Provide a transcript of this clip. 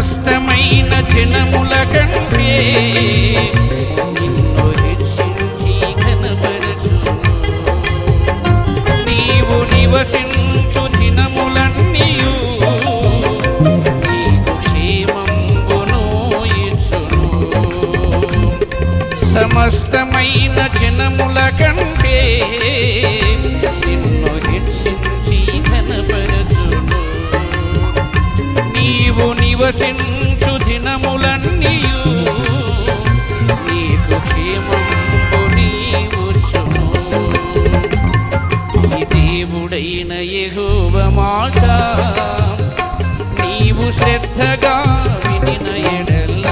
సమస్తమైన జనముల కంటే నిన్ను హెచ్చించి ఘనపరచును. నీవు నివసించు దినములన్నీయు నీకు క్షేమంబును ఇచ్చును. సమస్తమైన జనముల కంటే నిన్ను హెచ్చించి ఘనపరచును. నీవు నివసించు దినములన్నీయు నీకు క్షేమంబు నీవచ్చును. నీ దేవుడైన యెహోవా మాట నీవు శ్రద్ధగా వినిన ఎడల